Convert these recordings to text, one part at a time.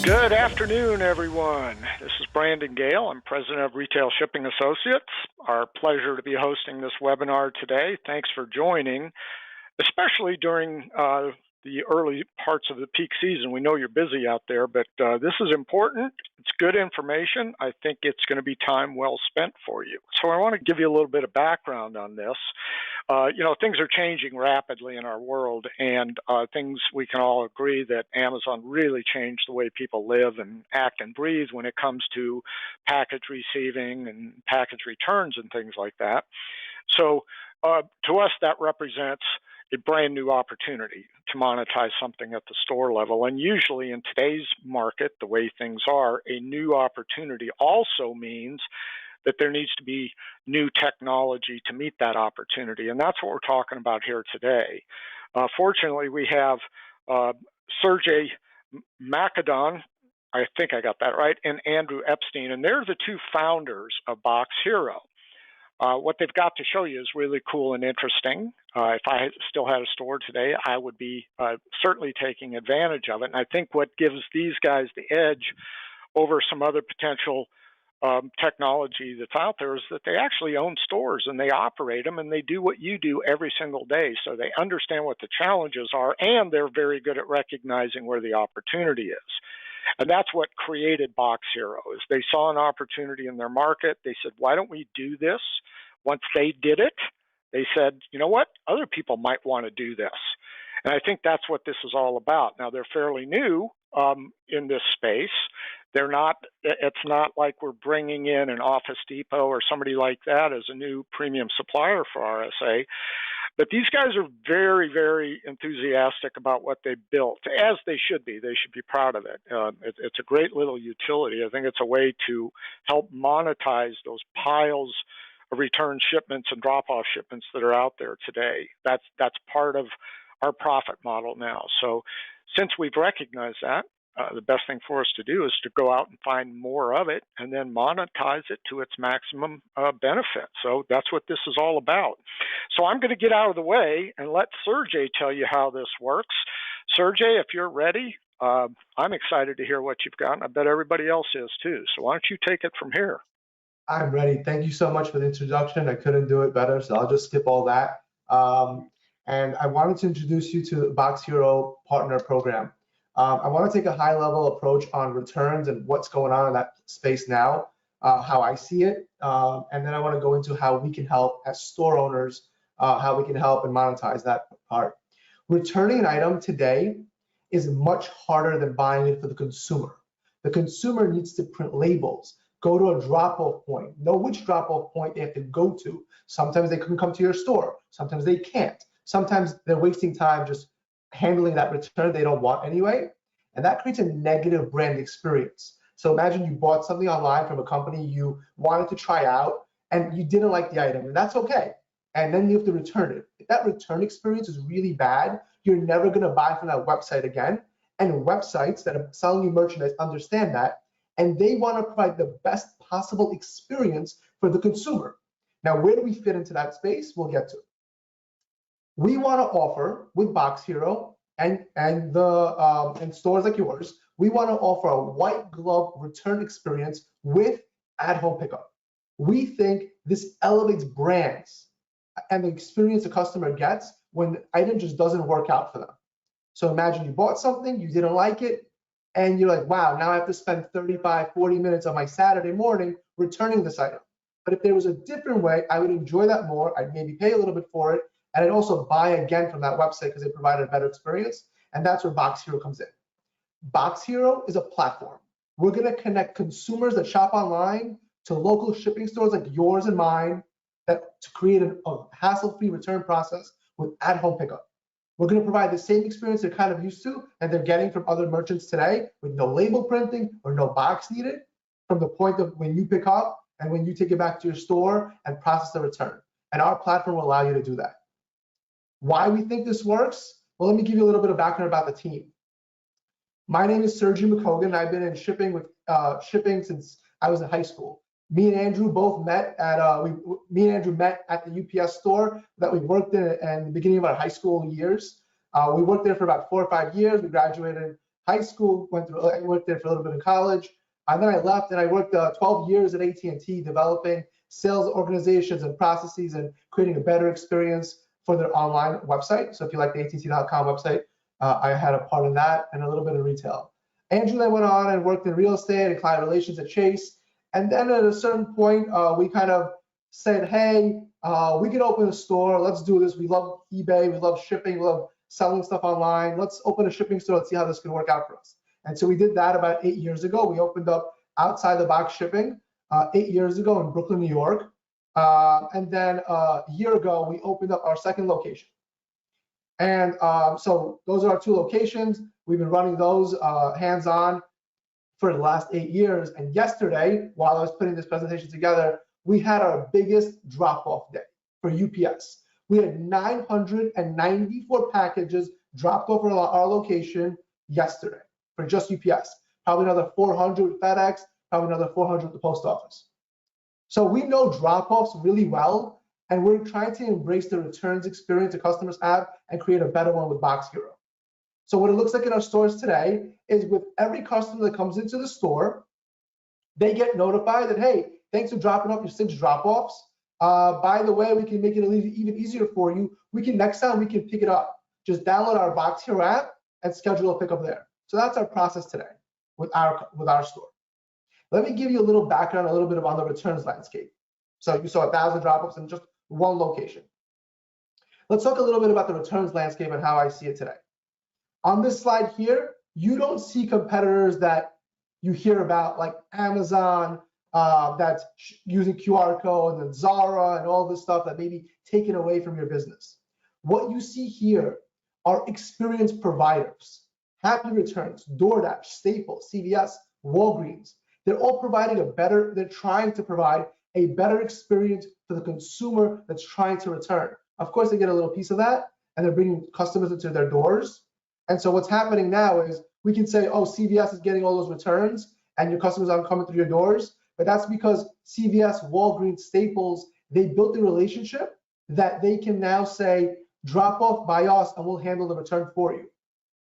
Good afternoon, everyone. This is Brandon Gale. I'm president of Retail Shipping Associates. Our pleasure to be hosting this webinar today. Thanks for joining, especially during the early parts of the peak season. We know you're busy out there, but this is important. It's good information. I think it's going to be time well spent for you. So I want to give you a little bit of background on this. Things are changing rapidly in our world, and things we can all agree that Amazon really changed the way people live and act and breathe when it comes to package receiving and package returns and things like that. So to us, that represents a brand new opportunity to monetize something at the store level. And usually in today's market, the way things are, a new opportunity also means that there needs to be new technology to meet that opportunity. And that's what we're talking about here today. Fortunately, we have Sergey Macedon, I think I got that right, and Andrew Epstein, and they're the two founders of BoxHero. What they've got to show you is really cool and interesting. If I still had a store today, I would be certainly taking advantage of it. And I think what gives these guys the edge over some other potential technology that's out there is that they actually own stores and they operate them and they do what you do every single day. So they understand what the challenges are and they're very good at recognizing where the opportunity is. And that's what created BoxHero, is they saw an opportunity in their market. They said, why don't we do this? Once they did it, they said, you know what? Other people might want to do this. And I think that's what this is all about. Now, they're fairly new in this space. It's not like we're bringing in an Office Depot or somebody like that as a new premium supplier for RSA. But these guys are very, very enthusiastic about what they built, as they should be. They should be proud of it. It's a great little utility. I think it's a way to help monetize those piles of return shipments and drop-off shipments that are out there today. That's part of our profit model now. So since we've recognized that, the best thing for us to do is to go out and find more of it and then monetize it to its maximum benefit. So that's what this is all about. So I'm going to get out of the way and let Sergey tell you how this works. Sergey, if you're ready, I'm excited to hear what you've got. And I bet everybody else is too. So why don't you take it from here? I'm ready. Thank you so much for the introduction. I couldn't do it better, so I'll just skip all that. And I wanted to introduce you to the BoxHero Partner Program. I want to take a high-level approach on returns and what's going on in that space now, how I see it, and then I want to go into how we can help as store owners, how we can help and monetize that part. Returning an item today is much harder than buying it for the consumer. The consumer needs to print labels, go to a drop-off point, know which drop-off point they have to go to. Sometimes they can come to your store, sometimes they can't. Sometimes they're wasting time just handling that return they don't want anyway, and that creates a negative brand experience. So imagine you bought something online from a company you wanted to try out and you didn't like the item, and that's okay. And then you have to return it. If that return experience is really bad, you're never gonna buy from that website again. And websites that are selling you merchandise understand that, and they wanna provide the best possible experience for the consumer. Now, where do we fit into that space? We'll get to it. We want to offer with BoxHero and stores like yours, we want to offer a white glove return experience with at-home pickup. We think this elevates brands and the experience the customer gets when the item just doesn't work out for them. So imagine you bought something, you didn't like it, and you're like, wow, now I have to spend 35, 40 minutes on my Saturday morning returning this item. But if there was a different way, I would enjoy that more. I'd maybe pay a little bit for it, and I'd also buy again from that website because they provided a better experience, and that's where BoxHero comes in. BoxHero is a platform. We're gonna connect consumers that shop online to local shipping stores like yours and mine to create a hassle-free return process with at-home pickup. We're gonna provide the same experience they're kind of used to and they're getting from other merchants today with no label printing or no box needed from the point of when you pick up and when you take it back to your store and process the return. And our platform will allow you to do that. Why we think this works? Well, let me give you a little bit of background about the team. My name is Sergey McCogan. I've been in shipping since I was in high school. Me and Andrew both met at the UPS store that we worked in the beginning of our high school years. We worked there for about 4 or 5 years. We graduated high school, I worked there for a little bit in college, and then I left and I worked 12 years at AT&T developing sales organizations and processes and creating a better experience for their online website. So if you like the att.com website, I had a part in that and a little bit of retail. Andrew and I went on and worked in real estate and client relations at Chase. And then at a certain point, we kind of said, hey, we can open a store. Let's do this. We love eBay. We love shipping. We love selling stuff online. Let's open a shipping store. Let's see how this can work out for us. And so we did that about 8 years ago. We opened up outside the box shipping 8 years ago in Brooklyn, New York. And then a year ago, we opened up our second location. And so those are our two locations. We've been running those hands-on for the last 8 years. And yesterday, while I was putting this presentation together, we had our biggest drop-off day for UPS. We had 994 packages dropped off at our location yesterday for just UPS. Probably another 400 with FedEx, probably another 400 with the post office. So we know drop-offs really well, and we're trying to embrace the returns experience the customers have and create a better one with BoxHero. So what it looks like in our stores today is with every customer that comes into the store, they get notified that, hey, thanks for dropping off your 6 drop-offs. By the way, we can make it even easier for you. Next time we can pick it up. Just download our BoxHero app and schedule a pickup there. So that's our process today with our store. Let me give you a little background, a little bit on the returns landscape. So you saw 1,000 drop-offs in just one location. Let's talk a little bit about the returns landscape and how I see it today. On this slide here, you don't see competitors that you hear about like Amazon, that's using QR code, and Zara and all this stuff that may be taken away from your business. What you see here are experience providers. Happy Returns, DoorDash, Staples, CVS, Walgreens. They're all providing they're trying to provide a better experience for the consumer that's trying to return. Of course, they get a little piece of that, and they're bringing customers into their doors. And so what's happening now is we can say, oh, CVS is getting all those returns, and your customers aren't coming through your doors. But that's because CVS, Walgreens, Staples, they built a relationship that they can now say, drop off by us, and we'll handle the return for you.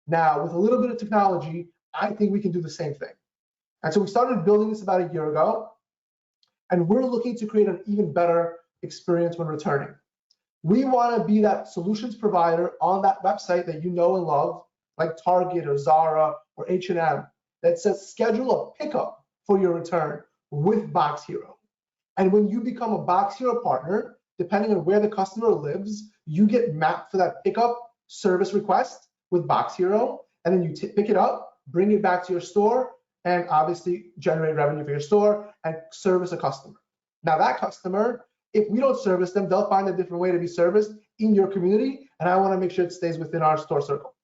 Now, with a little bit of technology, I think we can do the same thing. And so we started building this about a year ago, and we're looking to create an even better experience when returning. We want to be that solutions provider on that website that you know and love, like Target or Zara or H&M, that says schedule a pickup for your return with BoxHero. And when you become a BoxHero partner, depending on where the customer lives, you get mapped for that pickup service request with BoxHero, and then you pick it up, bring it back to your store, and obviously generate revenue for your store and service a customer. Now that customer, if we don't service them, they'll find a different way to be serviced in your community, and I want to make sure it stays within our store circle.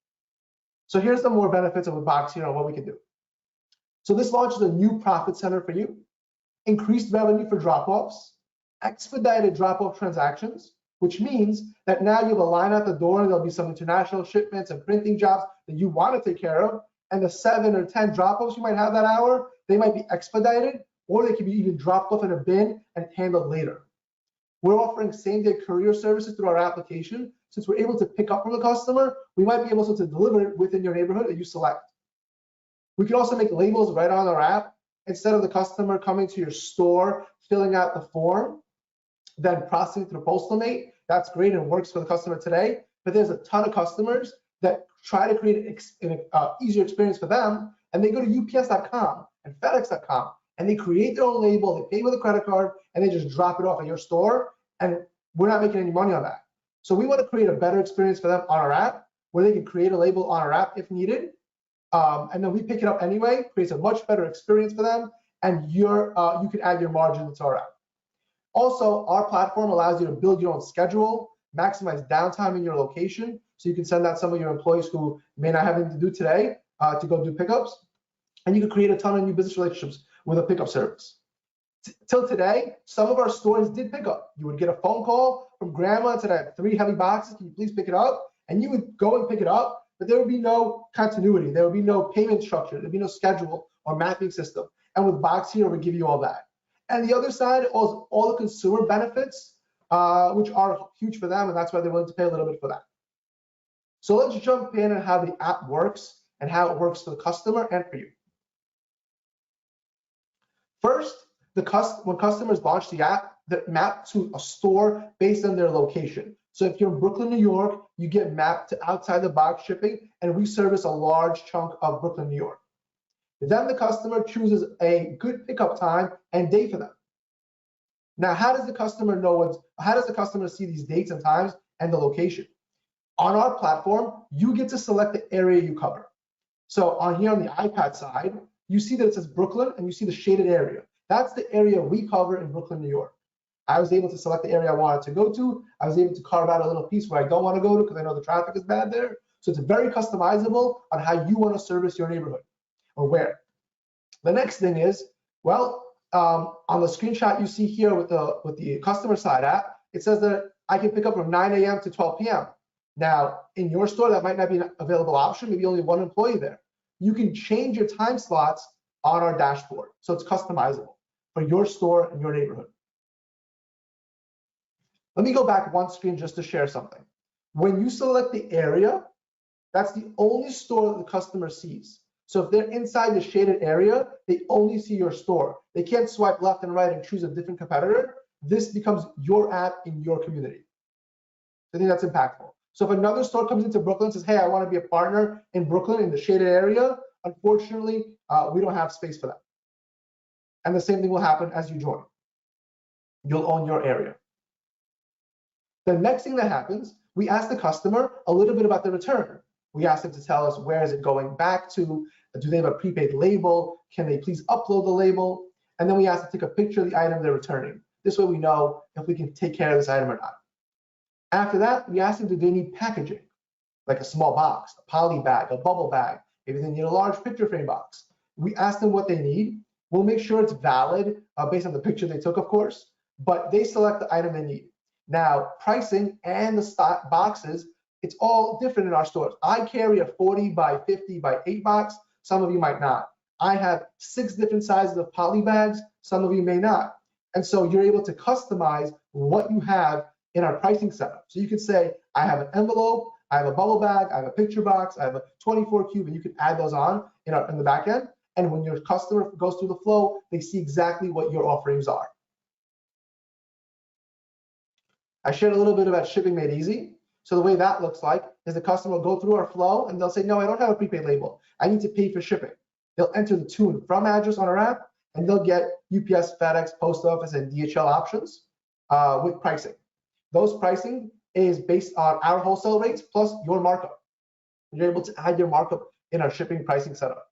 So here's the more benefits of a BoxHero and what we can do. So this launches a new profit center for you, increased revenue for drop-offs, expedited drop-off transactions, which means that now you have a line out the door, and there'll be some international shipments and printing jobs that you want to take care of, and the 7 or 10 drop-offs you might have that hour, they might be expedited, or they can be even dropped off in a bin and handled later. We're offering same-day courier services through our application. Since we're able to pick up from the customer, we might be able to deliver it within your neighborhood that you select. We can also make labels right on our app. Instead of the customer coming to your store, filling out the form, then processing it through Postalmate. That's great and works for the customer today, but there's a ton of customers that try to create an easier experience for them, and they go to UPS.com and FedEx.com, and they create their own label, they pay with a credit card, and they just drop it off at your store, and we're not making any money on that. So we want to create a better experience for them on our app, where they can create a label on our app if needed, and then we pick it up anyway, creates a much better experience for them, and you can add your margin to our app. Also, our platform allows you to build your own schedule, maximize downtime in your location, so you can send out some of your employees who may not have anything to do today to go do pickups, and you can create a ton of new business relationships with a pickup service. Till today, some of our stores did pick up. You would get a phone call from grandma and said, I have 3 heavy boxes, can you please pick it up? And you would go and pick it up, but there would be no continuity. There would be no payment structure. There'd be no schedule or mapping system. And with BoxHero, we give you all that. And the other side, all the consumer benefits, which are huge for them, and that's why they're willing to pay a little bit for that. So let's jump in on how the app works and how it works for the customer and for you. First, when customers launch the app, they're mapped to a store based on their location. So if you're in Brooklyn, New York, you get mapped to outside the box shipping, and we service a large chunk of Brooklyn, New York. Then the customer chooses a good pickup time and date for them. Now, how does the customer see these dates and times and the location? On our platform, you get to select the area you cover. So on here on the iPad side, you see that it says Brooklyn and you see the shaded area. That's the area we cover in Brooklyn, New York. I was able to select the area I wanted to go to. I was able to carve out a little piece where I don't want to go to because I know the traffic is bad there. So it's very customizable on how you want to service your neighborhood or where. The next thing is, well, on the screenshot you see here with the customer side app, it says that I can pick up from 9 a.m. to 12 p.m. Now, in your store, that might not be an available option, maybe only one employee there. You can change your time slots on our dashboard, so it's customizable for your store and your neighborhood. Let me go back one screen just to share something. When you select the area, that's the only store that the customer sees. So if they're inside the shaded area, they only see your store. They can't swipe left and right and choose a different competitor. This becomes your app in your community. I think that's impactful. So if another store comes into Brooklyn and says, hey, I want to be a partner in Brooklyn in the shaded area, unfortunately, we don't have space for that. And the same thing will happen as you join. You'll own your area. The next thing that happens, we ask the customer a little bit about the return. We ask them to tell us where is it going back to, do they have a prepaid label, can they please upload the label, and then we ask them to take a picture of the item they're returning. This way we know if we can take care of this item or not. After that, we ask them, do they need packaging, like a small box, a poly bag, a bubble bag, maybe they need a large picture frame box. We ask them what they need. We'll make sure it's valid based on the picture they took, of course, but they select the item they need. Now, pricing and the stock boxes, it's all different in our stores. I carry a 40 by 50 by 8 box. Some of you might not. I have 6 different sizes of poly bags. Some of you may not. And so you're able to customize what you have in our pricing setup. So you could say, I have an envelope, I have a bubble bag, I have a picture box, I have a 24 cube, and you can add those on in the back end. And when your customer goes through the flow, they see exactly what your offerings are. I shared a little bit about shipping made easy. So the way that looks like is the customer will go through our flow and they'll say, no, I don't have a prepaid label. I need to pay for shipping. They'll enter the to and from address on our app and they'll get UPS, FedEx, Post Office, and DHL options with pricing. Those pricing is based on our wholesale rates plus your markup. You're able to add your markup in our shipping pricing setup.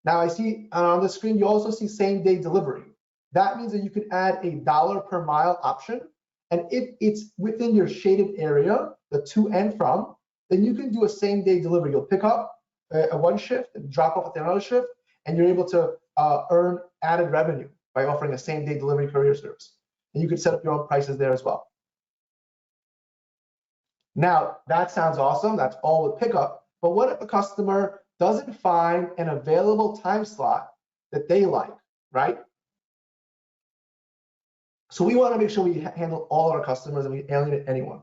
Now I see on the screen, you also see same day delivery. That means that you can add a $1 per mile option. And if it's within your shaded area, the to and from, then you can do a same day delivery. You'll pick up one shift and drop off at another shift, and you're able to earn added revenue by offering a same day delivery courier service. And you can set up your own prices there as well. Now, that sounds awesome. That's all with pickup. But what if a customer doesn't find an available time slot that they like, right? So we want to make sure we handle all our customers and we alienate anyone.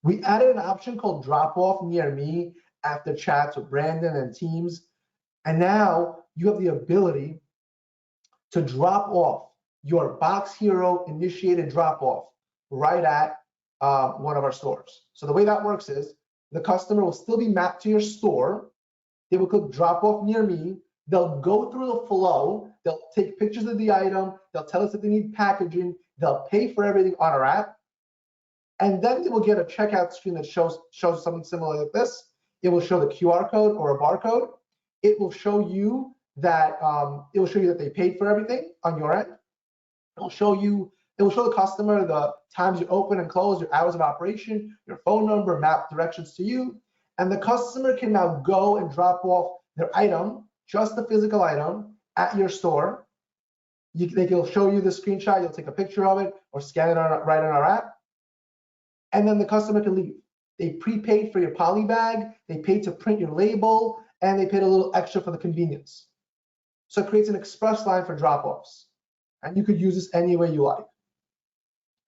We added an option called drop off near me after chats with Brandon and teams. And now you have the ability to drop off your BoxHero initiated drop off right at one of our stores. So the way that works is the customer will still be mapped to your store. They will click drop off near me. They'll go through the flow. They'll take pictures of the item. They'll tell us if they need packaging. They'll pay for everything on our app. And then they will get a checkout screen that shows something similar like this. It will show the QR code or a barcode. It will show you that they paid for everything on your end. It will show the customer the times you open and close, your hours of operation, your phone number, map directions to you. And the customer can now go and drop off their item, just the physical item, at your store. They'll show you the screenshot, you'll take a picture of it or scan it right on our app. And then the customer can leave. They prepaid for your poly bag, they paid to print your label, and they paid a little extra for the convenience. So it creates an express line for drop-offs. And you could use this any way you like.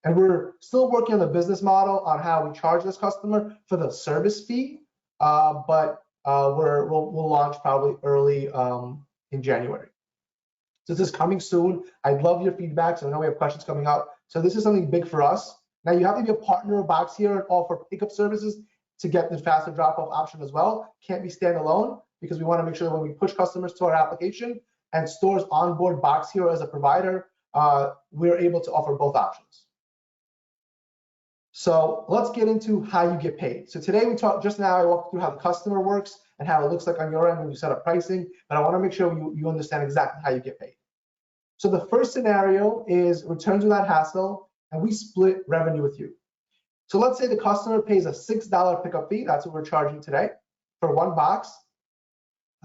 And we're still working on the business model on how we charge this customer for the service fee, but we'll launch probably early in January. So this is coming soon. I'd love your feedback. So I know we have questions coming up. So this is something big for us. Now you have to be a partner of BoxHero and offer pickup services to get the faster drop-off option as well. Can't be standalone because we want to make sure that when we push customers to our application and stores onboard BoxHero as a provider, we're able to offer both options. So let's get into how you get paid. So today we talked, just now I walked through how the customer works and how it looks like on your end when you set up pricing, but I want to make sure you understand exactly how you get paid. So the first scenario is returns without hassle, and we split revenue with you. So let's say the customer pays a $6 pickup fee, that's what we're charging today, for one box,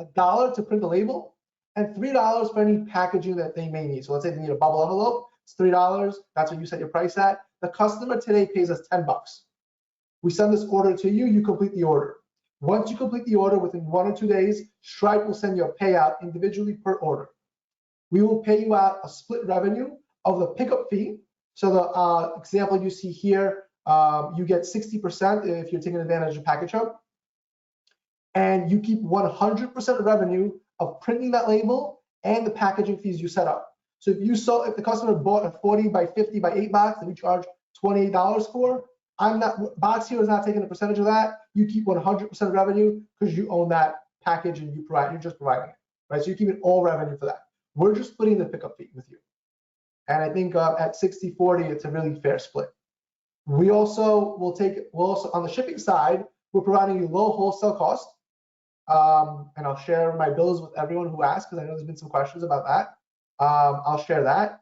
$1 to print the label, and $3 for any packaging that they may need. So let's say they need a bubble envelope, it's $3, that's what you set your price at. The customer today pays us 10 bucks. We send this order to you, you complete the order. Once you complete the order, within 1 or 2 days, Stripe will send you a payout individually per order. We will pay you out a split revenue of the pickup fee. So the example you see here, you get 60% if you're taking advantage of Package Hub. And you keep 100% revenue of printing that label and the packaging fees you set up. So if the customer bought a 40 by 50 by 8 box that we charge $28 for, BoxHero is not taking a percentage of that. You keep 100% revenue because you own that package and you're just providing it, right? So you're keeping all revenue for that. We're just splitting the pickup fee with you. And I think at 60-40, it's a really fair split. We also on the shipping side, we're providing you low wholesale cost. And I'll share my bills with everyone who asks, because I know there's been some questions about that. I'll share that.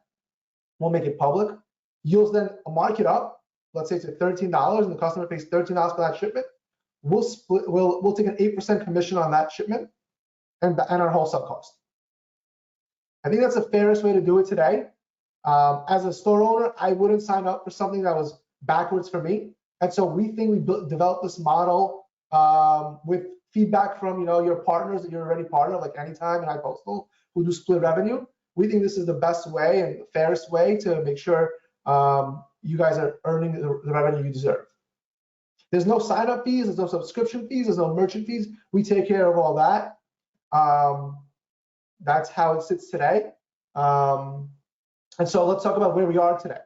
We'll make it public. You'll then mark it up. Let's say it's at $13 and the customer pays $13 for that shipment. We'll take an 8% commission on that shipment and our wholesale cost. I think that's the fairest way to do it today. As a store owner, I wouldn't sign up for something that was backwards for me. And so we think we developed this model with feedback from your partners that you're already part of, like Anytime and iPostal, who do split revenue. We think this is the best way and the fairest way to make sure you guys are earning the revenue you deserve. There's no sign-up fees, there's no subscription fees, there's no merchant fees. We take care of all that. That's how it sits today. And so let's talk about where we are today.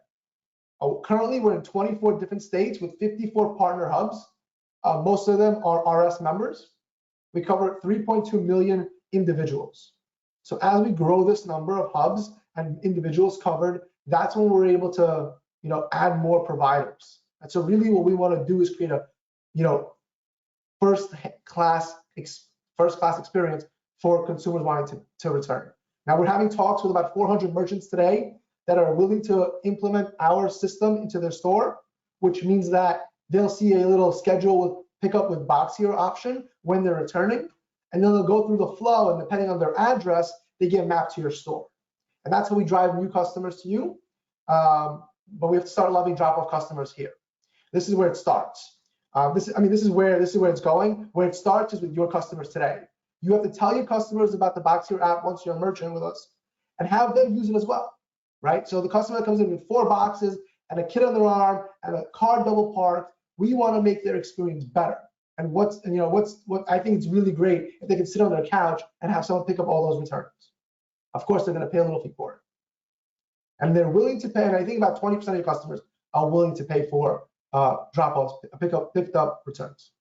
Currently, we're in 24 different states with 54 partner hubs. Most of them are RS members. We cover 3.2 million individuals. So as we grow this number of hubs and individuals covered, that's when we're able to add more providers. And so really what we want to do is create a first class experience for consumers wanting to return. Now we're having talks with about 400 merchants today that are willing to implement our system into their store, which means that they'll see a little schedule with pickup with BoxHero option when they're returning, and then they'll go through the flow, and depending on their address, they get mapped to your store. And that's how we drive new customers to you. But we have to start loving drop-off customers here. This is where it starts. This is where it's going. Where it starts is with your customers today. You have to tell your customers about the BoxHero app once you're a merchant with us, and have them use it as well, right? So the customer that comes in with 4 boxes and a kid on their arm and a car double parked, we want to make their experience better. And what I think it's really great if they can sit on their couch and have someone pick up all those returns. Of course, they're going to pay a little fee for it. And they're willing to pay, and I think about 20% of your customers are willing to pay for drop-offs, picked up returns.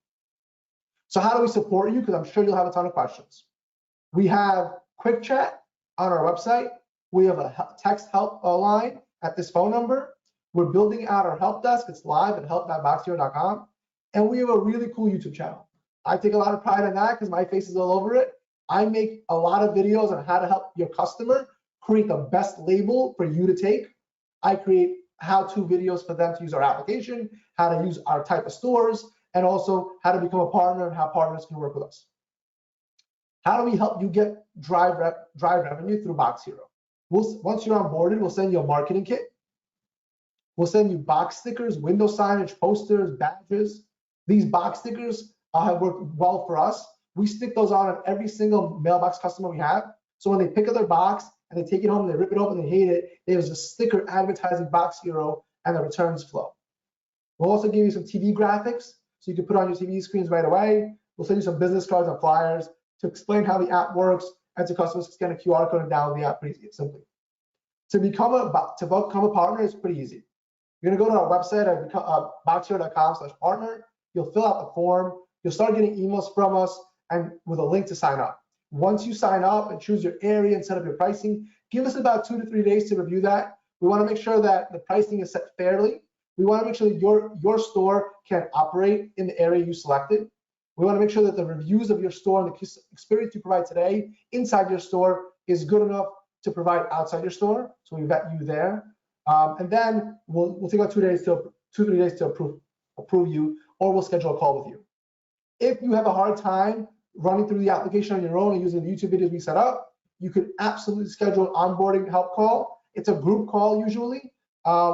So how do we support you? Because I'm sure you'll have a ton of questions. We have quick chat on our website. We have a text help line at this phone number. We're building out our help desk. It's live at help.boxhero.com. And we have a really cool YouTube channel. I take a lot of pride in that because my face is all over it. I make a lot of videos on how to help your customer create the best label for you to take. I create how-to videos for them to use our application, how to use our type of stores, and also how to become a partner and how partners can work with us. How do we help you drive revenue through BoxHero? Once you're onboarded, we'll send you a marketing kit. We'll send you box stickers, window signage, posters, badges. These box stickers have worked well for us. We stick those on every single mailbox customer we have. So when they pick up their box and they take it home, and they rip it open, they hate it, there's a sticker advertising BoxHero and the returns flow. We'll also give you some TV graphics so you can put on your TV screens right away. We'll send you some business cards and flyers to explain how the app works, and to customers to scan a QR code and download the app pretty simply. To become a partner is pretty easy. You're gonna go to our website at boxhero.com/partner. You'll fill out the form. You'll start getting emails from us and with a link to sign up. Once you sign up and choose your area and set up your pricing, give us about 2 to 3 days to review that. We want to make sure that the pricing is set fairly. We want to make sure that your store can operate in the area you selected. We want to make sure that the reviews of your store and the experience you provide today inside your store is good enough to provide outside your store. So we vet you there. And then we'll take about 2 to 3 days to approve you, or we'll schedule a call with you. If you have a hard time running through the application on your own and using the YouTube videos we set up, you could absolutely schedule an onboarding help call. It's a group call usually.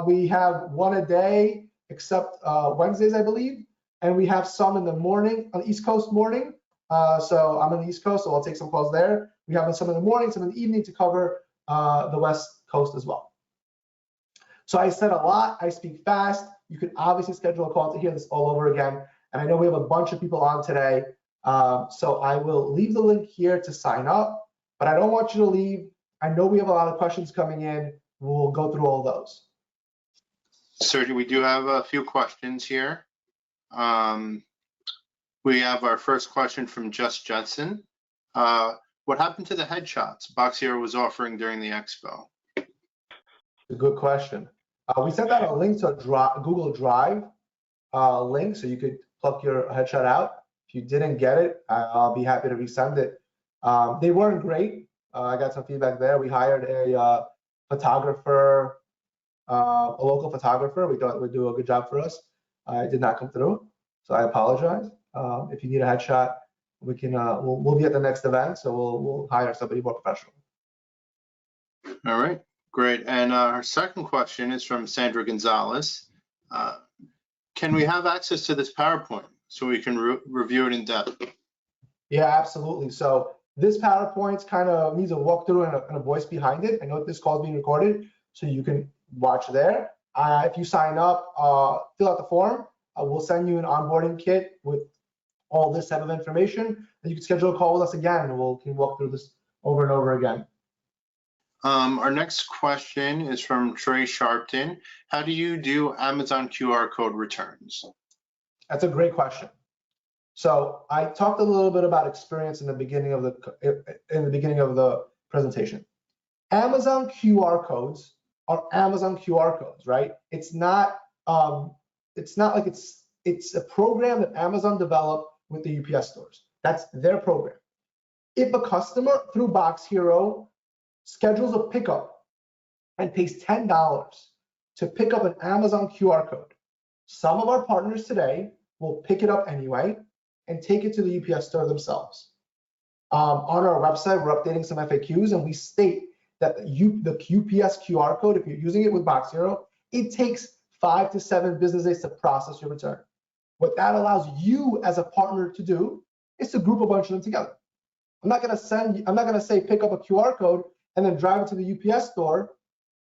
We have one a day, except Wednesdays, I believe. And we have some in the morning, on the East Coast morning. So I'm on the East Coast, so I'll take some calls there. We have some in the morning, some in the evening to cover the West Coast as well. So I said a lot, I speak fast. You could obviously schedule a call to hear this all over again. And I know we have a bunch of people on today. So I will leave the link here to sign up, but I don't want you to leave. I know we have a lot of questions coming in. We'll go through all those. Sergey, we do have a few questions here. We have our first question from Just Judson. What happened to the headshots BoxHero was offering during the expo? A good question. We sent out a link to a Google Drive link, so you could pluck your headshot out. If you didn't get it, I'll be happy to resend it. They weren't great. I got some feedback there. We hired a photographer, a local photographer. We thought would do a good job for us. It did not come through, so I apologize. If you need a headshot, we can. We'll be at the next event, so we'll hire somebody more professional. All right, great. And our second question is from Sandra Gonzalez. Can we have access to this PowerPoint so we can review it in depth? Yeah, absolutely. So this PowerPoint kind of needs a walkthrough and a voice behind it. I know this call is being recorded, so you can watch there. If you sign up, fill out the form. We'll send you an onboarding kit with all this type of information, and you can schedule a call with us again, and we can walk through this over and over again. Our next question is from Trey Sharpton. How do you do Amazon QR code returns? That's a great question. So I talked a little bit about experience in the beginning of the presentation. Amazon QR codes are Amazon QR codes, right? It's not like it's a program that Amazon developed with the UPS stores. That's their program. If a customer through BoxHero schedules a pickup and pays $10 to pick up an Amazon QR code, some of our partners today will pick it up anyway and take it to the UPS store themselves. On our website, we're updating some FAQs, and we state that the UPS QR code, if you're using it with BoxHero, it takes 5 to 7 business days to process your return. What that allows you as a partner to do is to group a bunch of them together. I'm not gonna say pick up a QR code and then drive it to the UPS store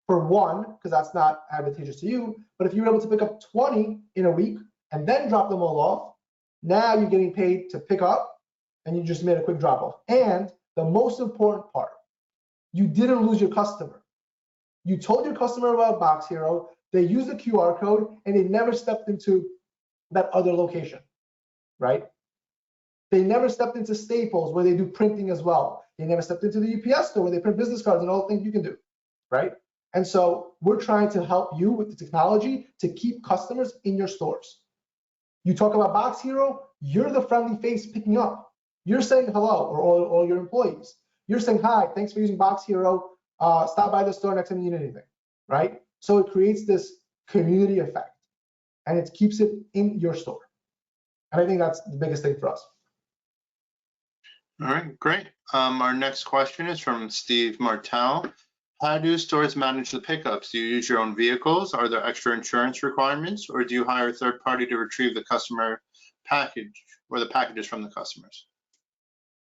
for one, because that's not advantageous to you. But if you're able to pick up 20 in a week and then drop them all off, now you're getting paid to pick up and you just made a quick drop off. And the most important part, you didn't lose your customer. You told your customer about BoxHero, they used the QR code, and they never stepped into that other location, right? They never stepped into Staples where they do printing as well. They never stepped into the UPS store where they print business cards and all the things you can do, right? And so we're trying to help you with the technology to keep customers in your stores. You talk about BoxHero, you're the friendly face picking up. You're saying hello, or all your employees. You're saying, hi, thanks for using BoxHero. Stop by the store next time you need anything, right? So it creates this community effect, and it keeps it in your store. And I think that's the biggest thing for us. All right, great. Our next question is from Steve Martel. How do stores manage the pickups? Do you use your own vehicles? Are there extra insurance requirements, or do you hire a third party to retrieve the customer package or the packages from the customers?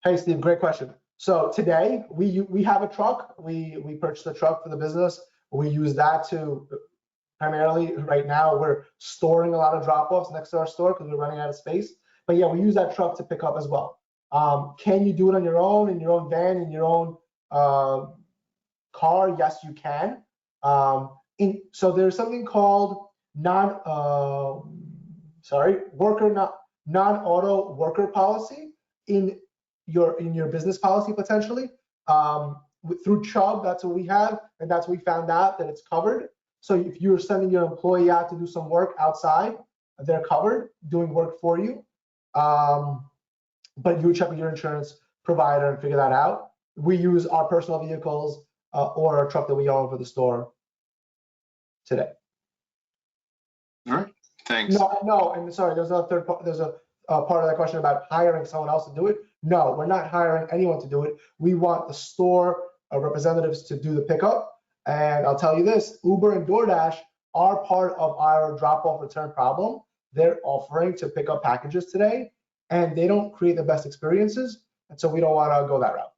Hey, Steve, great question. So today we have a truck. We purchased a truck for the business. We use that to primarily, right now, we're storing a lot of drop-offs next to our store because we're running out of space. But yeah, we use that truck to pick up as well. Can you do it on your own, in your own van, in your own car? Yes, you can. So there's something called non-auto worker policy in your business policy potentially. Through Chubb, that's what we have, and that's what we found out that it's covered. So if you're sending your employee out to do some work outside, they're covered doing work for you. But you would check with your insurance provider and figure that out. We use our personal vehicles or a truck that we own for the store today. All right, thanks. No, and sorry, there's a third part. There's a part of that question about hiring someone else to do it. No, we're not hiring anyone to do it. We want the store representatives to do the pickup. And I'll tell you this, Uber and DoorDash are part of our drop-off return problem. They're offering to pick up packages today, and they don't create the best experiences. And so we don't want to go that route.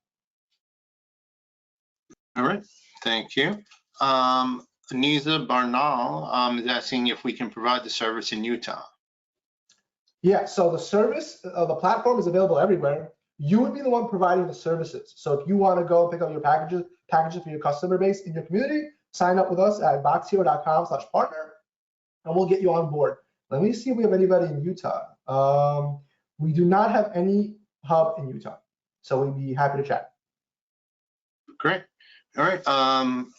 All right, thank you. Anisa Barnal is asking if we can provide the service in Utah. Yeah, so the service, the platform is available everywhere. You would be the one providing the services. So if you want to go pick up your packages for your customer base in your community, sign up with us at boxhero.com/partner, and we'll get you on board. Let me see if we have anybody in Utah. We do not have any hub in Utah, so we'd be happy to chat. Great. All right.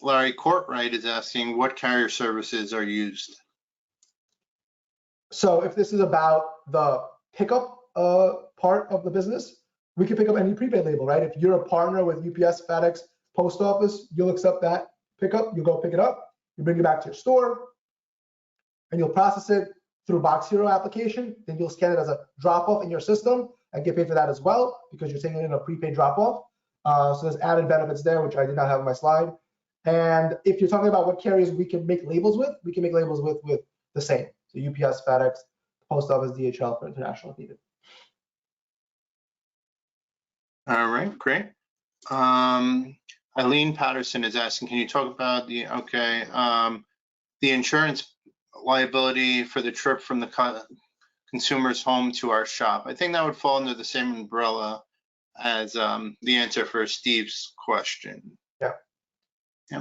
Larry Courtwright is asking what carrier services are used. So if this is about the pickup part of the business, we can pick up any prepaid label, right? If you're a partner with UPS, FedEx, Post Office, you'll accept that pickup, you'll go pick it up, you bring it back to your store, and you'll process it through BoxHero application. Then you'll scan it as a drop-off in your system and get paid for that as well because you're taking it in a prepaid drop-off. So there's added benefits there, which I did not have on my slide. And if you're talking about what carriers we can make labels with, we can make labels with the same. So UPS, FedEx, Post Office, DHL for international if needed. All right, great. Eileen Patterson is asking, can you talk about the insurance liability for the trip from the consumer's home to our shop? I think that would fall under the same umbrella as the answer for Steve's question. Yeah.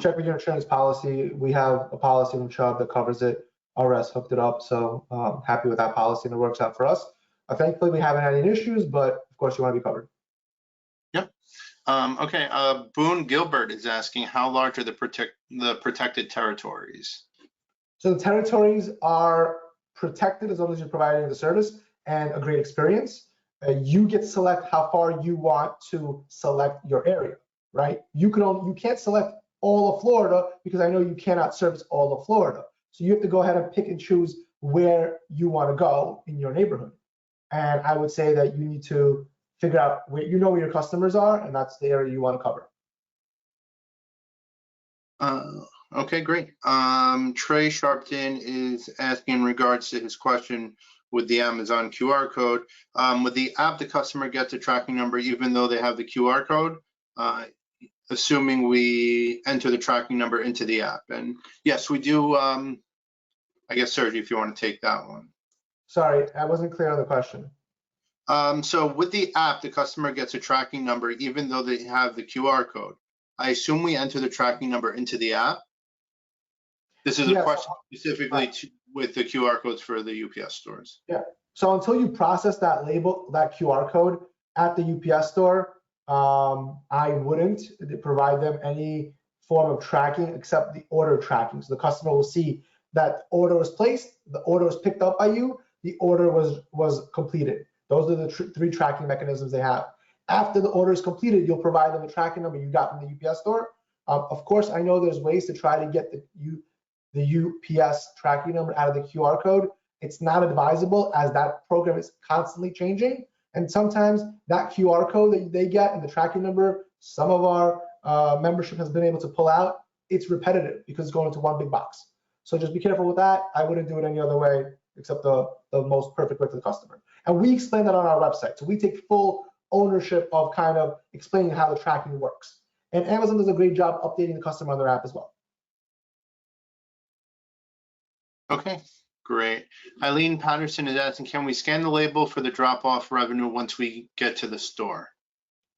Check with your insurance policy. We have a policy from Chubb that covers it. RS hooked it up, so happy with that policy and it works out for us. Thankfully, we haven't had any issues, but of course, you want to be covered. Yep. Okay. Boone Gilbert is asking, how large are the protected territories? So the territories are protected as long as you're providing the service and a great experience. You get to select how far you want to select your area, right? You can't select all of Florida because I know you cannot service all of Florida. So you have to go ahead and pick and choose where you want to go in your neighborhood. And I would say that you need to figure out where where your customers are, and that's the area you want to cover. Okay, great. Trey Sharpton is asking in regards to his question with the Amazon QR code. With the app, the customer gets a tracking number even though they have the QR code, assuming we enter the tracking number into the app. And yes, we do. I guess, Sergi, if you want to take that one. Sorry, I wasn't clear on the question. So with the app, the customer gets a tracking number even though they have the QR code. I assume we enter the tracking number into the app. This is a question specifically with the QR codes for the UPS stores. Yeah. So until you process that QR code at the UPS store, I wouldn't provide them any form of tracking except the order tracking. So the customer will see that order was placed, the order was picked up by you, the order was completed. Those are the three tracking mechanisms they have. After the order is completed, you'll provide them a tracking number you got from the UPS store. Of course, I know there's ways to try to get the UPS tracking number out of the QR code. It's not advisable as that program is constantly changing. And sometimes that QR code that they get and the tracking number, some of our membership has been able to pull out, it's repetitive because it's going into one big box. So just be careful with that. I wouldn't do it any other way except the most perfect way for the customer. And we explain that on our website. So we take full ownership of kind of explaining how the tracking works. And Amazon does a great job updating the customer on their app as well. Okay, great. Eileen Patterson is asking, can we scan the label for the drop-off revenue once we get to the store?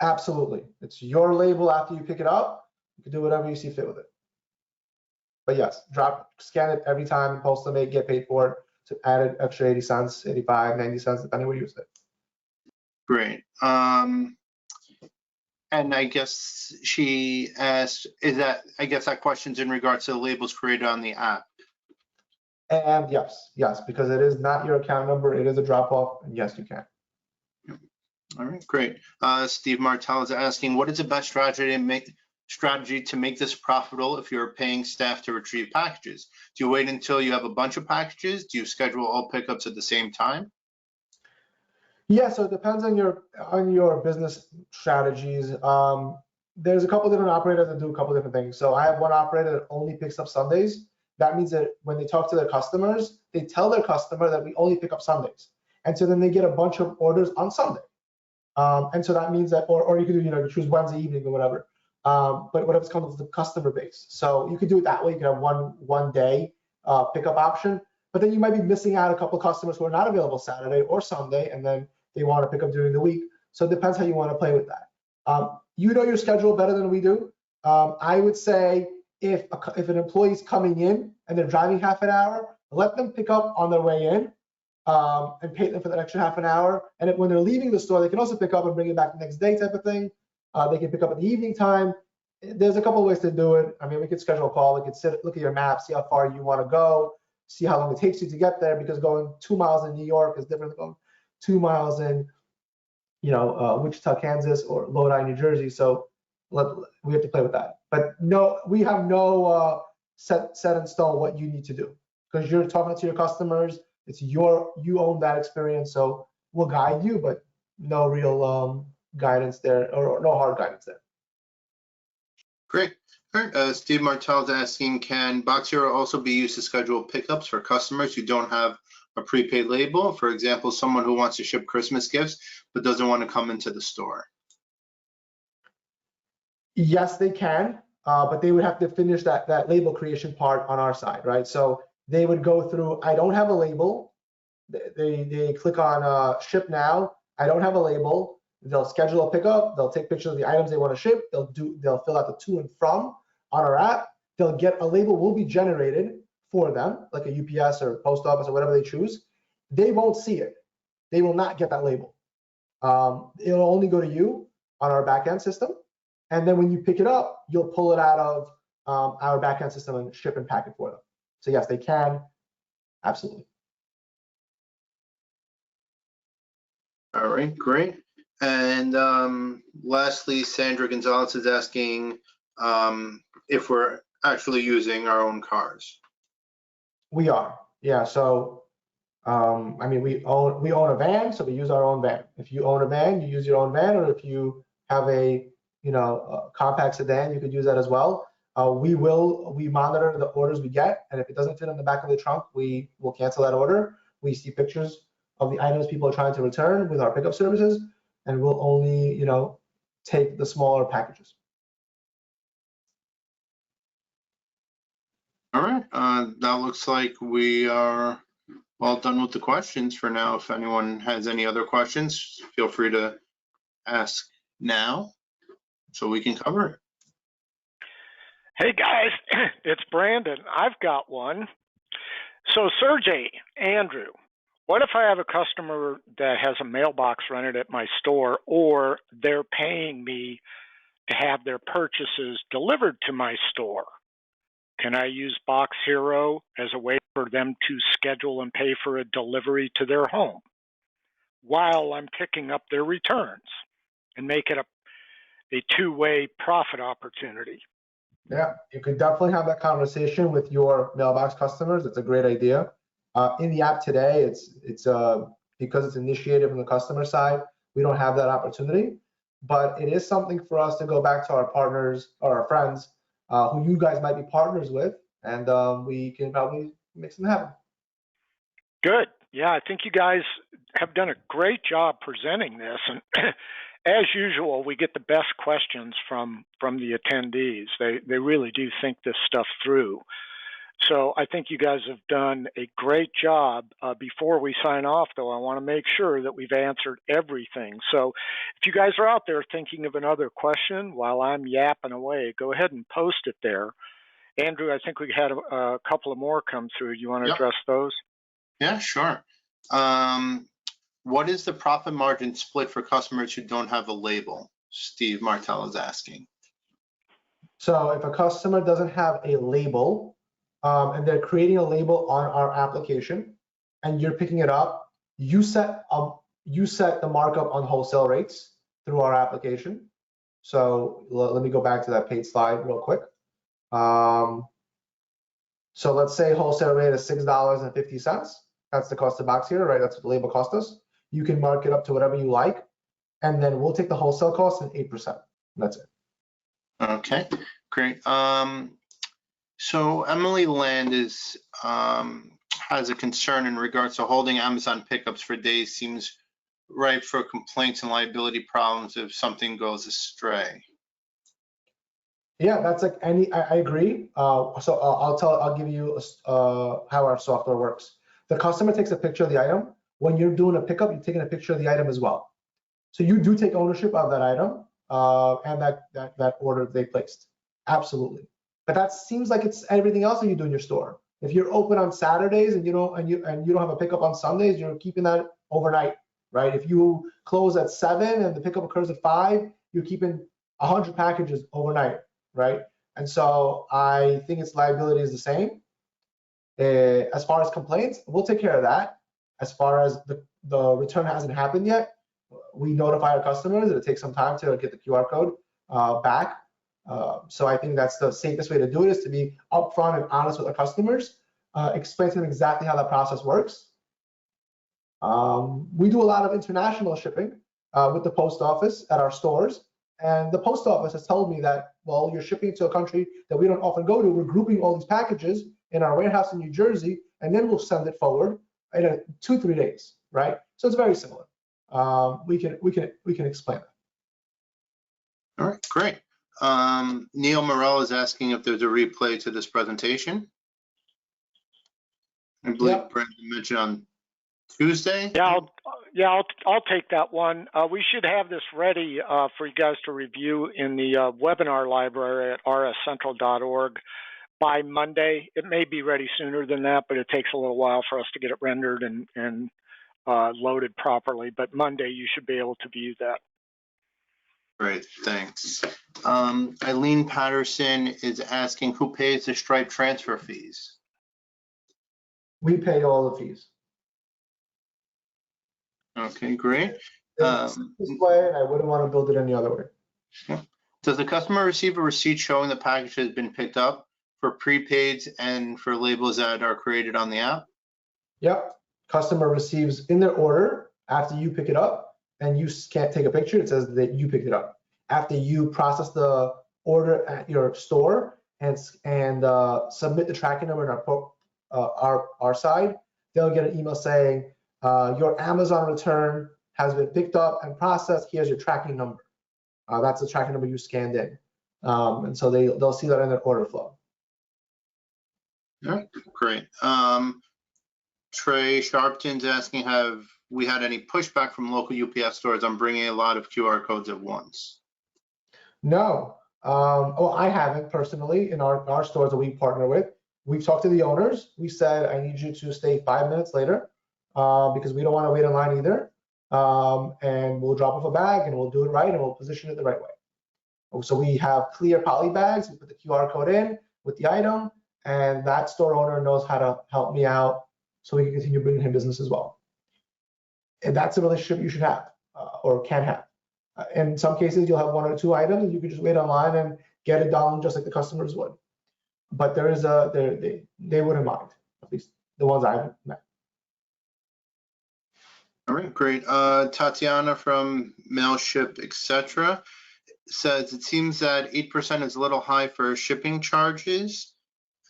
Absolutely. It's your label after you pick it up. You can do whatever you see fit with it. But yes, scan it every time, post them, get paid for it. So add an extra 80 cents, 85, 90 cents, depending on what you use it. Great. And I guess she asked, I guess that question's in regards to the labels created on the app. And yes, because it is not your account number, it is a drop off, and yes, you can. All right, great. Steve Martell is asking, what is the best strategy to make this profitable if you're paying staff to retrieve packages? Do you wait until you have a bunch of packages? Do you schedule all pickups at the same time? Yeah, so it depends on your business strategies. There's a couple different operators that do a couple different things. So I have one operator that only picks up Sundays. That means that when they talk to their customers, they tell their customer that we only pick up Sundays. And so then they get a bunch of orders on Sunday. And so that means that, or you could do, you choose Wednesday evening or whatever. But whatever's called the customer base. So you could do it that way. You could have one day pickup option, but then you might be missing out a couple of customers who are not available Saturday or Sunday, and then they want to pick up during the week. So it depends how you want to play with that. You know your schedule better than we do. I would say if an employee is coming in and they're driving half an hour, let them pick up on their way in and pay them for that extra half an hour. And when they're leaving the store, they can also pick up and bring it back the next day type of thing. They can pick up in the evening time. There's a couple of ways to do it. I mean, we could schedule a call. We could look at your map, see how far you want to go, see how long it takes you to get there, because going 2 miles in New York is different than going 2 miles in, Wichita, Kansas, or Lodi, New Jersey. So we have to play with that. But no, we have no set in stone what you need to do, because you're talking to your customers. You own that experience. So we'll guide you, but no real guidance there, or no hard guidance there. Great. All right. Steve Martell is asking, can BoxHero also be used to schedule pickups for customers who don't have a prepaid label? For example, someone who wants to ship Christmas gifts but doesn't want to come into the store. Yes, they can, but they would have to finish that label creation part on our side, right? So they would go through, I don't have a label. They click on ship now. I don't have a label. They'll schedule a pickup. They'll take pictures of the items they want to ship. They'll fill out the to and from on our app. They'll get a label will be generated for them, like a UPS or post office or whatever they choose. They won't see it. They will not get that label. It'll only go to you on our backend system. And then when you pick it up, you'll pull it out of our backend system and ship and pack it for them. So yes, they can. Absolutely. All right, great. And lastly, Sandra Gonzalez is asking if we're actually using our own cars. We are, yeah. So, I mean, we own a van, so we use our own van. If you own a van, you use your own van, or if you have a compact sedan, you could use that as well. We monitor the orders we get, and if it doesn't fit in the back of the trunk, we will cancel that order. We see pictures of the items people are trying to return with our pickup services, and we'll only, take the smaller packages. All right, that looks like we are all done with the questions for now. If anyone has any other questions, feel free to ask now so we can cover it. Hey guys, it's Brandon. I've got one. So Sergey, Andrew, what if I have a customer that has a mailbox rented at my store, or they're paying me to have their purchases delivered to my store? Can I use BoxHero as a way for them to schedule and pay for a delivery to their home while I'm picking up their returns and make it a two-way profit opportunity? Yeah, you could definitely have that conversation with your mailbox customers. It's a great idea. In the app today, it's because it's initiated from the customer side, we don't have that opportunity, but it is something for us to go back to our partners or our friends who you guys might be partners with, and we can probably make something happen. Good. Yeah, I think you guys have done a great job presenting this, and as usual, we get the best questions from the attendees. They really do think this stuff through. So I think you guys have done a great job. Before we sign off, though, I want to make sure that we've answered everything. So if you guys are out there thinking of another question while I'm yapping away, go ahead and post it there. Andrew, I think we had a couple of more come through. You want to address those? Yeah, sure. What is the profit margin split for customers who don't have a label? Steve Martell is asking. So if a customer doesn't have a label, and they're creating a label on our application, and you're picking it up, you set the markup on wholesale rates through our application. So let me go back to that paid slide real quick. So let's say wholesale rate is $6.50. That's the cost of BoxHero, right? That's what the label cost us. You can mark it up to whatever you like, and then we'll take the wholesale cost and 8%. That's it. Okay, great. So Emily Land is has a concern in regards to holding Amazon pickups for days seems ripe for complaints and liability problems if something goes astray. Yeah, that's like any. I agree. So I'll give you how our software works. The customer takes a picture of the item. When you're doing a pickup, you're taking a picture of the item as well. So you do take ownership of that item and that order they placed. Absolutely. But that seems like it's everything else that you do in your store. If you're open on Saturdays and you don't have a pickup on Sundays, you're keeping that overnight, right? If you close at 7 and the pickup occurs at 5, you're keeping 100 packages overnight, right? And so I think its liability is the same. As far as complaints, we'll take care of that. As far as the return hasn't happened yet, we notify our customers that it takes some time to get the QR code back. So I think that's the safest way to do it, is to be upfront and honest with our customers, explain to them exactly how that process works. We do a lot of international shipping with the post office at our stores, and the post office has told me that, well, you're shipping to a country that we don't often go to. We're grouping all these packages in our warehouse in New Jersey, and then we'll send it forward in 2-3 days, right? So it's very similar. We can explain that. All right, great. Neil Morell is asking if there's a replay to this presentation. I believe Brandon mentioned on Tuesday. Yeah, I'll take that one. We should have this ready for you guys to review in the webinar library at rscentral.org by Monday. It may be ready sooner than that, but it takes a little while for us to get it rendered and loaded properly. But Monday, you should be able to view that. Great, thanks. Eileen Patterson is asking who pays the Stripe transfer fees? We pay all the fees. Okay, great. This way, and I wouldn't want to build it any other way. Yeah. Does the customer receive a receipt showing the package has been picked up for prepaids and for labels that are created on the app? Yep. Customer receives in their order after you pick it up, and you can't take a picture. It says that you picked it up. After you process the order at your store and submit the tracking number in our side, they'll get an email saying your Amazon return has been picked up and processed. Here's your tracking number. That's the tracking number you scanned in, and so they'll see that in their order flow. All right, great. Trey Sharpton's asking, have we had any pushback from local UPS stores on bringing a lot of QR codes at once? No. Well, I haven't personally in our stores that we partner with. We've talked to the owners. We said, I need you to stay 5 minutes later because we don't want to wait in line either. And we'll drop off a bag and we'll do it right and we'll position it the right way. So we have clear poly bags. We put the QR code in with the item, and that store owner knows how to help me out so we can continue bringing him business as well. And that's a relationship you should have or can have. In some cases, you'll have 1 or 2 items and you can just wait online and get it done just like the customers would. But there is they wouldn't mind, at least the ones I've met. All right, great. Tatiana from Mailship, etc. says it seems that 8% is a little high for shipping charges.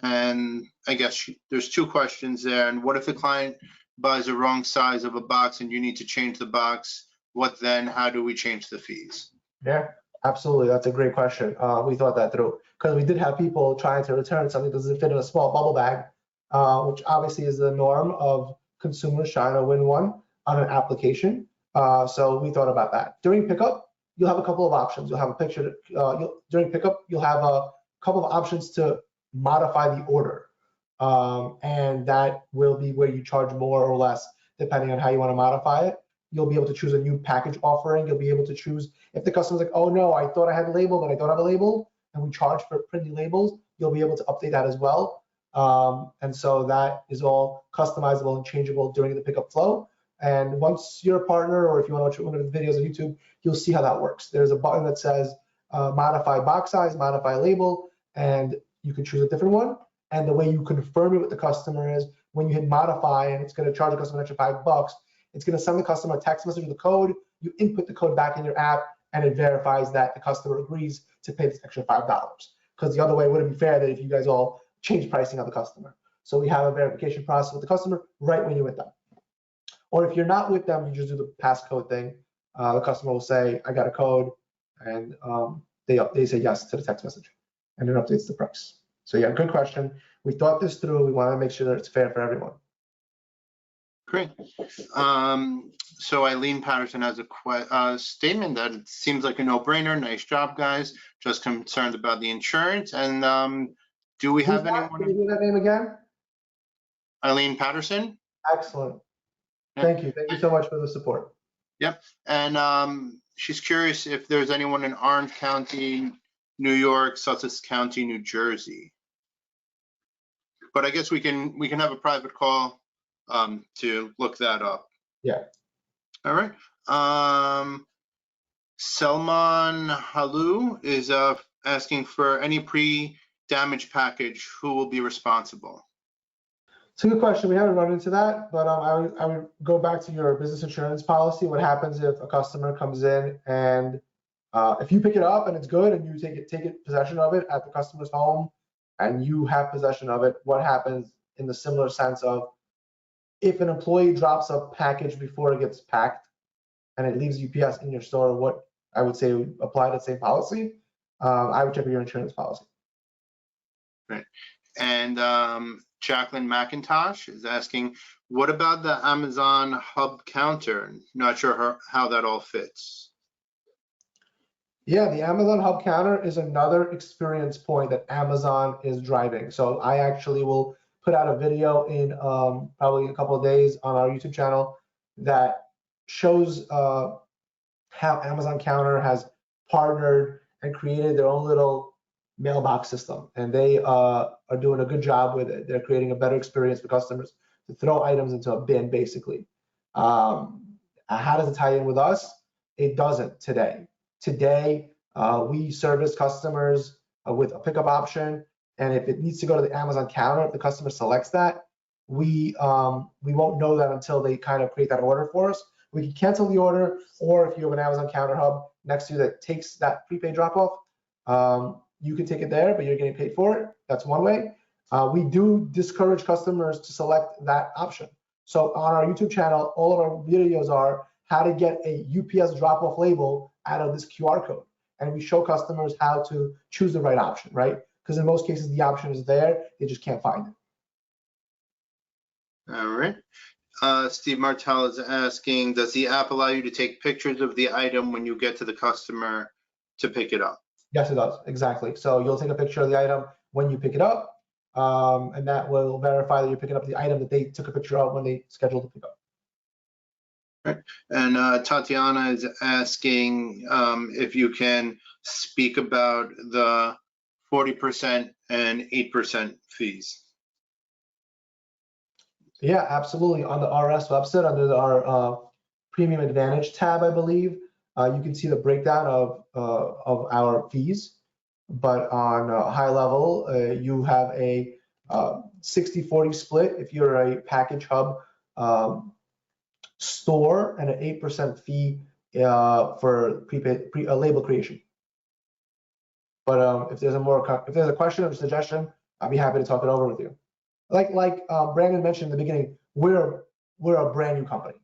And I guess there's 2 questions there. And what if the client buys the wrong size of a box and you need to change the box? What then? How do we change the fees? Yeah, absolutely. That's a great question. We thought that through because we did have people trying to return something that doesn't fit in a small bubble bag, which obviously is the norm of consumers trying to win one on an application. So we thought about that. During pickup, you'll have a couple of options. You'll have a picture. During pickup, you'll have a couple of options to modify the order. And that will be where you charge more or less depending on how you want to modify it. You'll be able to choose a new package offering. You'll be able to choose if the customer's like, oh no, I thought I had a label, but I don't have a label, and we charge for printing labels, you'll be able to update that as well. And so that is all customizable and changeable during the pickup flow. And once you're a partner, or if you want to watch one of the videos on YouTube, you'll see how that works. There's a button that says modify box size, modify label, and you can choose a different one. And the way you confirm it with the customer is when you hit modify, and it's going to charge the customer an extra $5, it's going to send the customer a text message with the code. You input the code back in your app, and it verifies that the customer agrees to pay this extra $5. Because the other way wouldn't be fair that if you guys all change pricing on the customer. So we have a verification process with the customer right when you're with them. Or if you're not with them, you just do the passcode thing. The customer will say, I got a code, and they say yes to the text message, and it updates the price. So yeah, good question. We thought this through. We want to make sure that it's fair for everyone. Great. So Eileen Patterson has a statement that it seems like a no-brainer. Nice job, guys. Just concerned about the insurance. And do we have anyone? Can you do that name again? Eileen Patterson. Excellent. Thank you. Thank you so much for the support. Yep. And she's curious if there's anyone in Orange County, New York, Sussex County, New Jersey. But I guess we can have a private call to look that up. Yeah. All right. Selman Halu is asking for any pre-damage package, who will be responsible? It's a good question. We haven't run into that, but I would go back to your business insurance policy. What happens if a customer comes in and if you pick it up and it's good and you take possession of it at the customer's home and you have possession of it, what happens in the similar sense of if an employee drops a package before it gets packed and it leaves UPS in your store, what I would say would apply to the same policy. I would check with your insurance policy. Right. And Jacqueline McIntosh is asking, what about the Amazon hub counter? Not sure how that all fits. Yeah, the Amazon hub counter is another experience point that Amazon is driving. So I actually will put out a video in probably a couple of days on our YouTube channel that shows how Amazon counter has partnered and created their own little mailbox system, and they are doing a good job with it. They're creating a better experience for customers to throw items into a bin, basically. How does it tie in with us? It doesn't today. Today, we service customers with a pickup option, and if it needs to go to the Amazon counter, if the customer selects that, we won't know that until they kind of create that order for us. We can cancel the order, or if you have an Amazon counter hub next to you that takes that prepaid drop-off, you can take it there, but you're getting paid for it. That's one way. We do discourage customers to select that option. So on our YouTube channel, all of our videos are how to get a UPS drop-off label out of this QR code. And we show customers how to choose the right option, right? Because in most cases, the option is there, they just can't find it. All right. Steve Martell is asking, does the app allow you to take pictures of the item when you get to the customer to pick it up? Yes, it does, exactly. So you'll take a picture of the item when you pick it up, and that will verify that you're picking up the item that they took a picture of when they scheduled the pickup. Right. And Tatiana is asking if you can speak about the 40% and 8% fees. Yeah, absolutely. On the RS website, under our Premium Advantage tab, I believe, you can see the breakdown of our fees. But on a high level, you have a 60-40 split if you're a package hub store, and an 8% fee for label creation. But if there's a question or suggestion, I'd be happy to talk it over with you. Like Brandon mentioned in the beginning, we're a brand new company.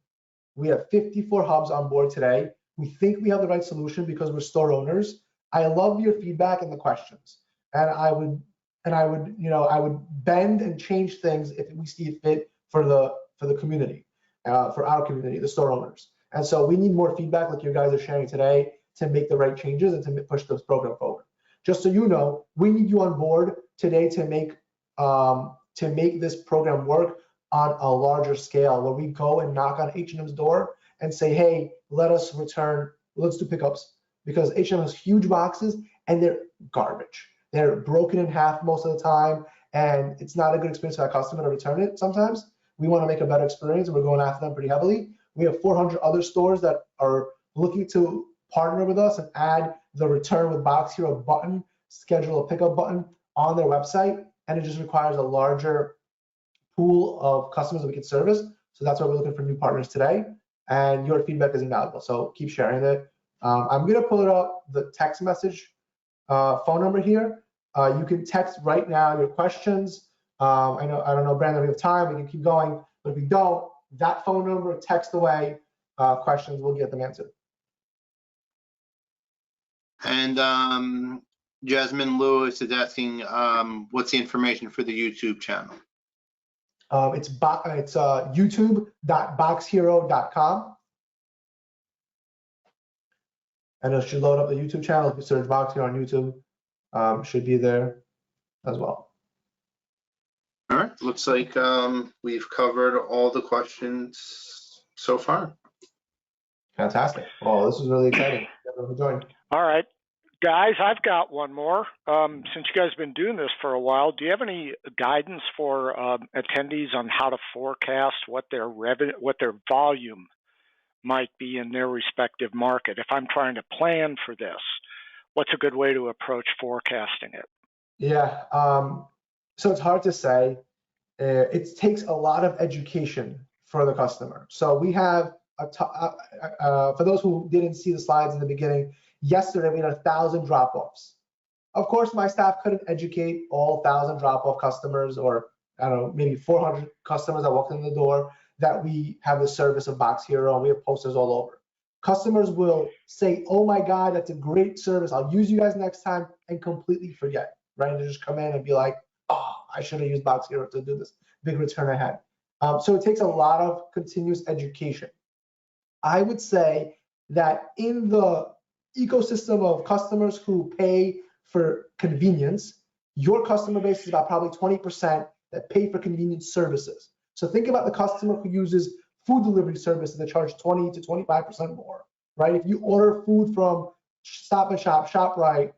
We have 54 hubs on board today. We think we have the right solution because we're store owners, I love your feedback and the questions, and I would I would bend and change things if we see it fit for the community, for our community, the store owners. And so we need more feedback like you guys are sharing today to make the right changes and to push this program forward. Just so you know, we need you on board today to make this program work on a larger scale, where we go and knock on H&M's door and say, hey, let's do pickups, because H&M has huge boxes and they're garbage. They're broken in half most of the time, and it's not a good experience for our customer to return it sometimes. We want to make a better experience, and we're going after them pretty heavily. We have 400 other stores that are looking to partner with us and add the return with BoxHero button, schedule a pickup button on their website, and it just requires a larger pool of customers that we can service. So that's why we're looking for new partners today, and your feedback is invaluable. So keep sharing it. I'm going to pull it up, the text message phone number here. You can text right now your questions. I don't know, Brandon, we have time, we can keep going, but if we don't, that phone number, text away questions, we'll get them answered. And Jasmine Lewis is asking, what's the information for the YouTube channel? It's youtube.boxhero.com. And it should load up the YouTube channel. If you search BoxHero on YouTube, should be there as well. All right, looks like we've covered all the questions so far. Fantastic. Well, this was really exciting. Everyone who joined. All right, guys, I've got one more. Since you guys have been doing this for a while, do you have any guidance for attendees on how to forecast what their volume might be in their respective market? If I'm trying to plan for this, what's a good way to approach forecasting it? Yeah, so it's hard to say. It takes a lot of education for the customer. So we have, for those who didn't see the slides in the beginning, yesterday we had 1,000 drop-offs. Of course, my staff couldn't educate all 1,000 drop-off customers, or I don't know, maybe 400 customers that walked in the door, that we have the service of BoxHero, and we have posters all over. Customers will say, oh my God, that's a great service, I'll use you guys next time, and completely forget, right? And they just come in and be like, oh, I should have used BoxHero to do this big return I had. So it takes a lot of continuous education. I would say that in the ecosystem of customers who pay for convenience, your customer base is about probably 20% that pay for convenience services. So think about the customer who uses food delivery services that charge 20 to 25% more, right? If you order food from Stop and Shop, ShopRite,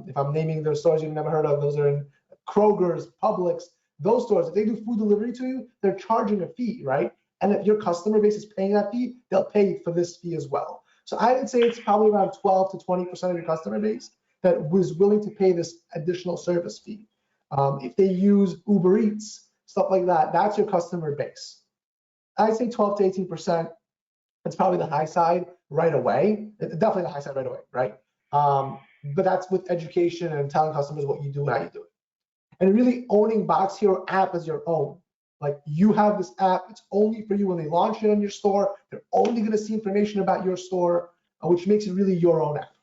if I'm naming their stores you've never heard of, those are in Kroger's, Publix, those stores, if they do food delivery to you, they're charging a fee, right? And if your customer base is paying that fee, they'll pay for this fee as well. So I would say it's probably around 12 to 20% of your customer base that was willing to pay this additional service fee. If they use Uber Eats, stuff like that, that's your customer base. I'd say 12 to 18%. It's probably the high side right away. It's definitely the high side right away, right? But that's with education and telling customers what you do, how you do it. And really owning BoxHero app as your own. Like, you have this app, it's only for you. When they launch it on your store, they're only gonna see information about your store, which makes it really your own app.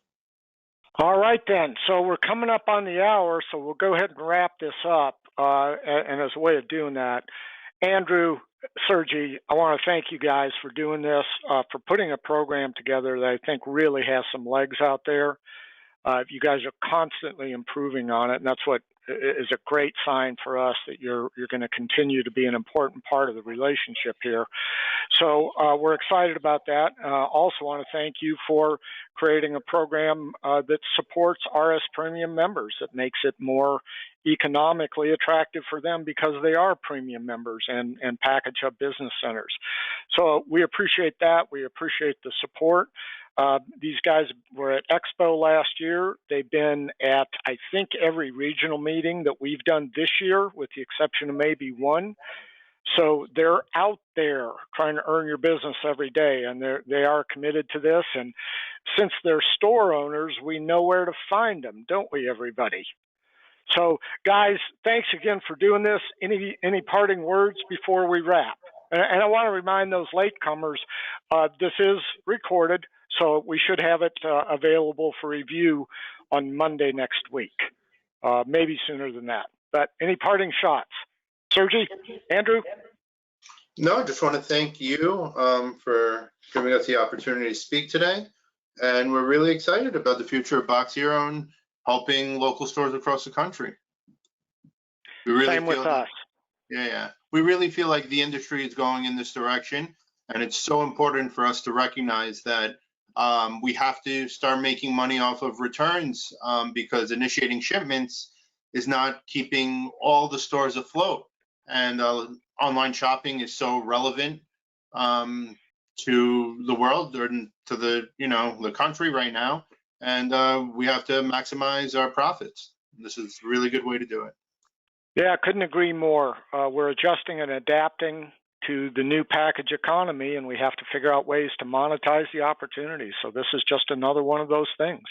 All right then, so we're coming up on the hour, so we'll go ahead and wrap this up. And as a way of doing that, Andrew, Sergi, I want to thank you guys for doing this, for putting a program together that I think really has some legs out there. You guys are constantly improving on it, and that's what is a great sign for us that you're going to continue to be an important part of the relationship here. So we're excited about that. Also want to thank you for creating a program that supports RS Premium members, that makes it more economically attractive for them because they are premium members and package hub business centers. So we appreciate that. We appreciate the support. These guys were at Expo last year. They've been at, I think, every regional meeting that we've done this year, with the exception of maybe one. So they're out there trying to earn your business every day, and they are committed to this. And since they're store owners, we know where to find them, don't we, everybody? So, guys, thanks again for doing this. Any parting words before we wrap? And I want to remind those latecomers, This is recorded, so we should have it available for review on Monday next week, maybe sooner than that. But any parting shots? Sergi, Andrew? No, I just want to thank you for giving us the opportunity to speak today. And we're really excited about the future of BoxHero and helping local stores across the country. We really Same with us. Yeah. We really feel like the industry is going in this direction. And it's so important for us to recognize that we have to start making money off of returns because initiating shipments is not keeping all the stores afloat. And online shopping is so relevant to the world or to the country right now. And we have to maximize our profits. This is a really good way to do it. Yeah, I couldn't agree more. We're adjusting and adapting to the new package economy, and we have to figure out ways to monetize the opportunity. So this is just another one of those things.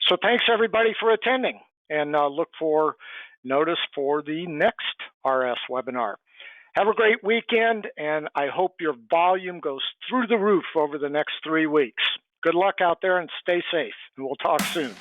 So thanks everybody for attending, and look for notice for the next RS webinar. Have a great weekend, and I hope your volume goes through the roof over the next 3 weeks. Good luck out there and stay safe, and we'll talk soon.